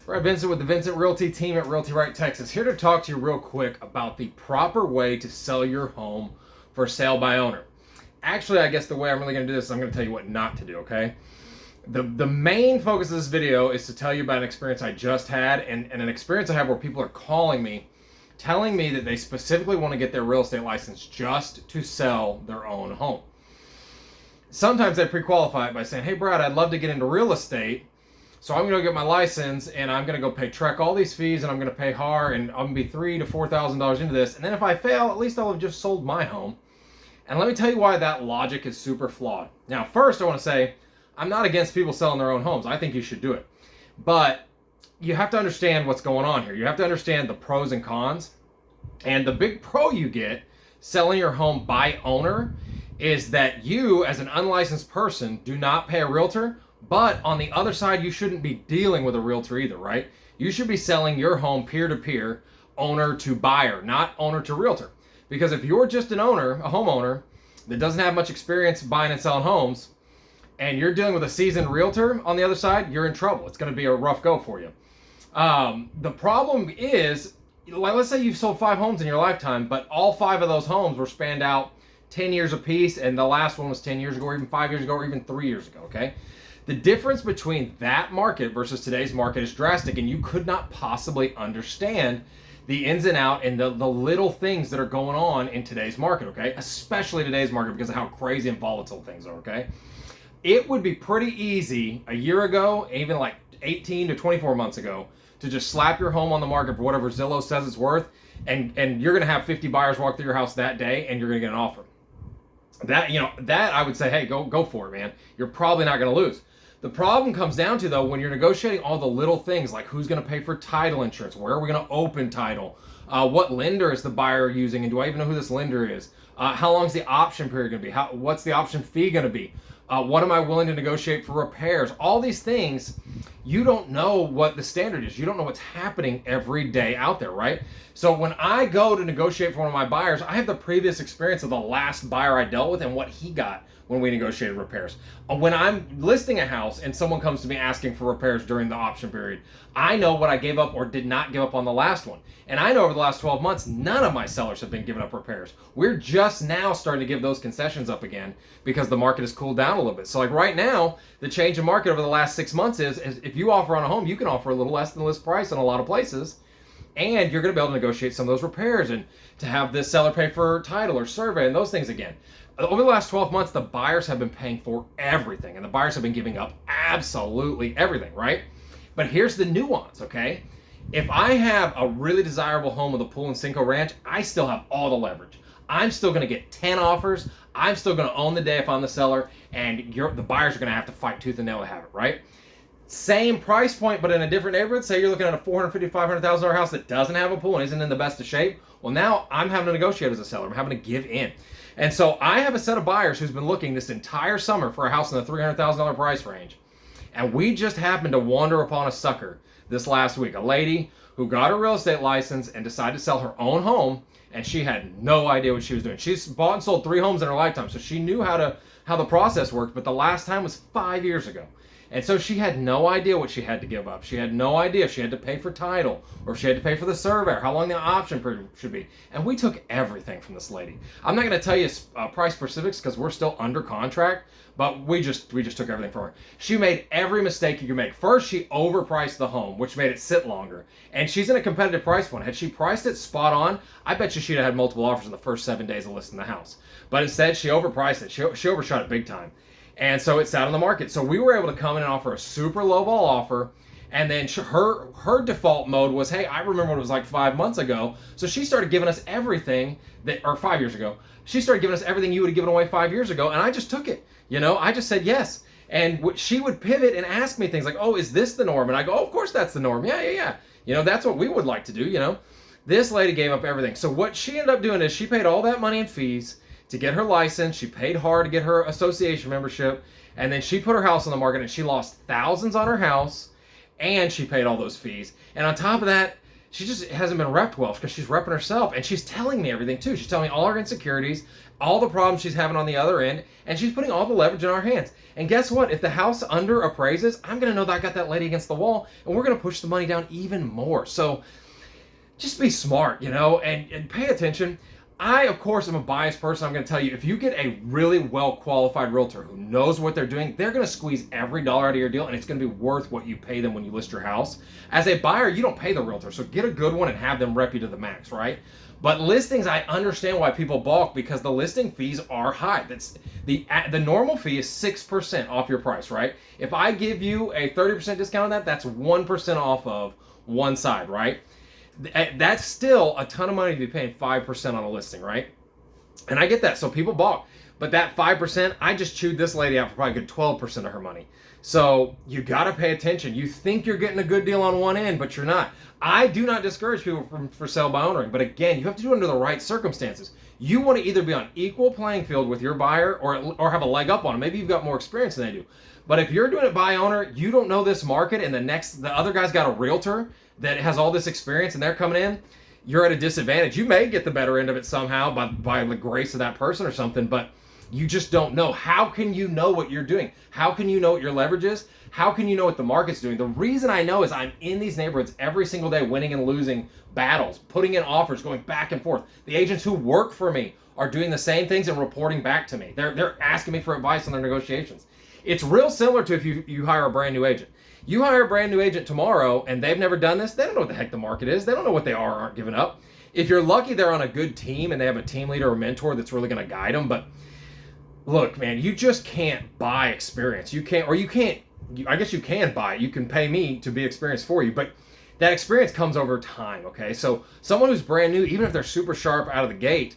Right, Vincent with the Vincent Realty team at Realty Right Texas, here to talk to you real quick about the proper way to sell your home for sale by owner. Actually, I guess the way I'm really going to do this is I'm going to tell you what not to do, okay? The main focus of this video is to tell you about an experience I just had and an experience I have where people are calling me, telling me that they specifically want to get their real estate license just to sell their own home. Sometimes they pre-qualify it by saying, hey Brad, I'd love to get into real estate, so I'm going to get my license and I'm going to go pay Trek all these fees and I'm going to pay HAR and I'm going to be $3,000 to $4,000 into this. And then if I fail, at least I'll have just sold my home. And let me tell you why that logic is super flawed. Now, first I want to say, I'm not against people selling their own homes. I think you should do it. But you have to understand what's going on here. You have to understand the pros and cons. And the big pro you get selling your home by owner is that you, as an unlicensed person, do not pay a realtor. But on the other side, you shouldn't be dealing with a realtor either, right? You should be selling your home peer-to-peer, owner to buyer, not owner to realtor. Because if you're just an owner, a homeowner, that doesn't have much experience buying and selling homes, and you're dealing with a seasoned realtor on the other side, you're in trouble. It's going to be a rough go for you. The problem is, let's say you've sold 5 homes in your lifetime, but all 5 of those homes were spanned out 10 years apiece, and the last one was 10 years ago, or even 5 years ago, or even 3 years ago, okay? The difference between that market versus today's market is drastic, and you could not possibly understand the ins and out and the little things that are going on in today's market, okay? Especially today's market because of how crazy and volatile things are, okay? It would be pretty easy a year ago, even like 18 to 24 months ago, to just slap your home on the market for whatever Zillow says it's worth, and you're gonna have 50 buyers walk through your house that day, and you're gonna get an offer. That I would say, hey, go for it, man. You're probably not gonna lose. The problem comes down to, though, when you're negotiating all the little things like who's going to pay for title insurance, where are we going to open title, what lender is the buyer using, and do I even know who this lender is? How long is the option period going to be? What's the option fee going to be? What am I willing to negotiate for repairs? All these things, you don't know what the standard is. You don't know what's happening every day out there, right? So when I go to negotiate for one of my buyers, I have the previous experience of the last buyer I dealt with and what he got when we negotiated repairs. When I'm listing a house and someone comes to me asking for repairs during the option period, I know what I gave up or did not give up on the last one. And I know over the last 12 months, none of my sellers have been giving up repairs. We're just now starting to give those concessions up again because the market has cooled down a little bit. So like right now, the change in market over the last 6 months is if you offer on a home, you can offer a little less than list price in a lot of places. And you're going to be able to negotiate some of those repairs and to have this seller pay for title or survey and those things again. Over the last 12 months, the buyers have been paying for everything, and the buyers have been giving up absolutely everything, right? But here's the nuance, okay? If I have a really desirable home with a pool in Cinco Ranch, I still have all the leverage. I'm still going to get 10 offers. I'm still going to own the day if I'm the seller, and the buyers are going to have to fight tooth and nail to have it, right? Same price point, but in a different neighborhood. Say you're looking at a $450,000, $500,000 house that doesn't have a pool and isn't in the best of shape. Well, now I'm having to negotiate as a seller. I'm having to give in. And so I have a set of buyers who's been looking this entire summer for a house in the $300,000 price range. And we just happened to wander upon a sucker this last week. A lady who got her real estate license and decided to sell her own home, and she had no idea what she was doing. She's bought and sold 3 homes in her lifetime, so she knew how the process worked, but the last time was 5 years ago. And so she had no idea what she had to give up. She had no idea if she had to pay for title or if she had to pay for the survey or how long the option period should be. And we took everything from this lady. I'm not going to tell you price specifics because we're still under contract, but we just took everything from her. She made every mistake you could make. First, she overpriced the home, which made it sit longer. And she's in a competitive price point. Had she priced it spot on, I bet you she'd have had multiple offers in the first 7 days of listing the house. But instead, she overpriced it. She overshot it big time. And so it sat on the market. So we were able to come in and offer a super low ball offer. And then her default mode was, hey, I remember what it was like 5 months ago. So she started giving us everything or 5 years ago. She started giving us everything you would have given away 5 years ago. And I just took it. I just said yes. And she would pivot and ask me things like, oh, is this the norm? And I go, oh, of course that's the norm. Yeah. That's what we would like to do, This lady gave up everything. So what she ended up doing is she paid all that money in fees to get her license. She paid hard to get her association membership, and then she put her house on the market and she lost thousands on her house, and she paid all those fees. And on top of that, she just hasn't been repped well because she's repping herself, and she's telling me everything too. She's telling me all her insecurities, all the problems she's having on the other end, and she's putting all the leverage in our hands. And guess what? If the house under appraises, I'm going to know that I got that lady against the wall, and we're going to push the money down even more. So just be smart, and pay attention. I, of course, am a biased person. I'm going to tell you, if you get a really well-qualified realtor who knows what they're doing, they're going to squeeze every dollar out of your deal, and it's going to be worth what you pay them when you list your house. As a buyer, you don't pay the realtor, so get a good one and have them rep you to the max, right? But listings, I understand why people balk, because the listing fees are high. That's the normal fee is 6% off your price, right? If I give you a 30% discount on that, that's 1% off of one side, right? That's still a ton of money to be paying 5% on a listing, right? And I get that, so people balk. But that 5%, I just chewed this lady out for probably a good 12% of her money. So you gotta pay attention. You think you're getting a good deal on one end, but you're not. I do not discourage people for sale by owning, but again, you have to do it under the right circumstances. You want to either be on equal playing field with your buyer or have a leg up on them. Maybe you've got more experience than they do. But if you're doing it by owner, you don't know this market, and the other guy's got a realtor that has all this experience and they're coming in, you're at a disadvantage. You may get the better end of it somehow by the grace of that person or something, but you just don't know. How can you know what you're doing? How can you know what your leverage is? How can you know what the market's doing? The reason I know is I'm in these neighborhoods every single day, winning and losing battles, putting in offers, going back and forth. The agents who work for me are doing the same things and reporting back to me. They're asking me for advice on their negotiations. It's real similar to if you hire a brand new agent. You hire a brand new agent tomorrow and they've never done this, they don't know what the heck the market is. They don't know what they are or aren't giving up. If you're lucky, they're on a good team and they have a team leader or mentor that's really going to guide them. But look, man, you just can't buy experience. I guess you can buy it. You can pay me to be experienced for you, but that experience comes over time, okay? So someone who's brand new, even if they're super sharp out of the gate,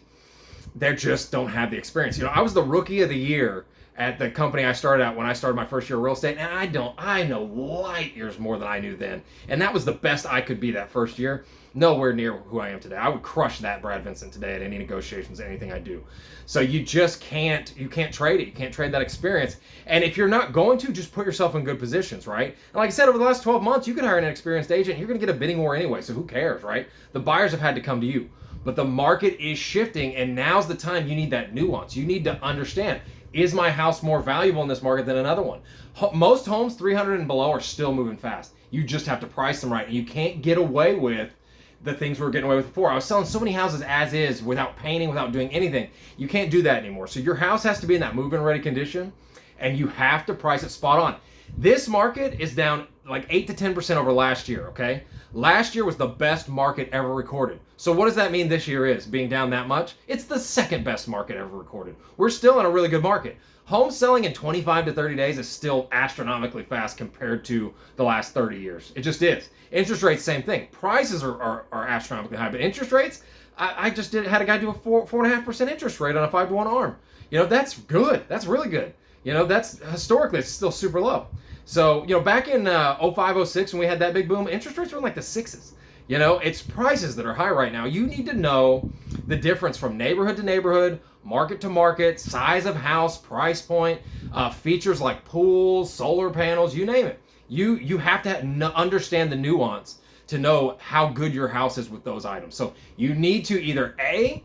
they just don't have the experience. I was the rookie of the year at the company I started at when I started my first year of real estate, and I know light years more than I knew then. And that was the best I could be that first year. Nowhere near who I am today. I would crush that Brad Vincent today at any negotiations, anything I do. So you just can't trade it. You can't trade that experience. And if you're not going to, just put yourself in good positions, right? And like I said, over the last 12 months, you could hire an experienced agent. You're going to get a bidding war anyway, so who cares, right? The buyers have had to come to you. But the market is shifting, and now's the time you need that nuance. You need to understand, is my house more valuable in this market than another one? Most homes 300 and below are still moving fast. You just have to price them right, and you can't get away with the things we were getting away with before. I was selling so many houses as is, without painting, without doing anything. You can't do that anymore. So your house has to be in that move-in ready condition, and you have to price it spot on. This market is down like 8 to 10% over last year, okay? Last year was the best market ever recorded. So what does that mean this year is, being down that much? It's the second best market ever recorded. We're still in a really good market. Home selling in 25 to 30 days is still astronomically fast compared to the last 30 years. It just is. Interest rates, same thing. Prices are astronomically high, but interest rates, I just had a guy do a 4.5% interest rate on a 5-to-1 ARM. That's good. That's really good. That's historically, it's still super low. So, back in 05, 06, when we had that big boom, interest rates were in like the 6s. It's prices that are high right now. You need to know the difference from neighborhood to neighborhood, market to market, size of house, price point, features like pools, solar panels, you name it. You have to understand the nuance to know how good your house is with those items. So you need to either A,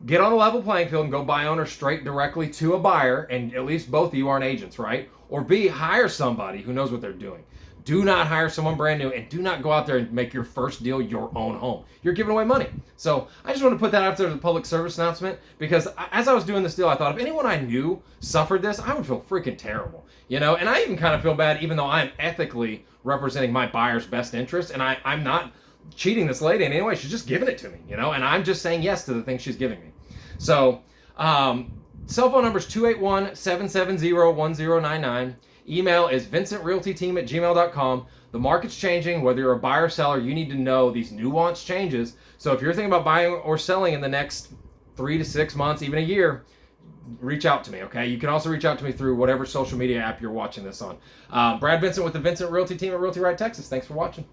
get on a level playing field and go buy owner straight directly to a buyer, and at least both of you aren't agents, right? Or B, hire somebody who knows what they're doing. Do not hire someone brand new, and do not go out there and make your first deal your own home. You're giving away money. So I just want to put that out there as a public service announcement, because as I was doing this deal, I thought if anyone I knew suffered this, I would feel freaking terrible. And I even kind of feel bad, even though I'm ethically representing my buyer's best interest, and I'm not cheating this lady in any way. She's just giving it to me, and I'm just saying yes to the things she's giving me. So cell phone number is 281-770-1099. Email is vincentrealtyteam@gmail.com. The market's changing. Whether you're a buyer or seller, you need to know these nuanced changes. So if you're thinking about buying or selling in the next 3 to 6 months, even a year, reach out to me, okay? You can also reach out to me through whatever social media app you're watching this on. Brad Vincent with the Vincent Realty Team at Realty Right Texas. Thanks for watching.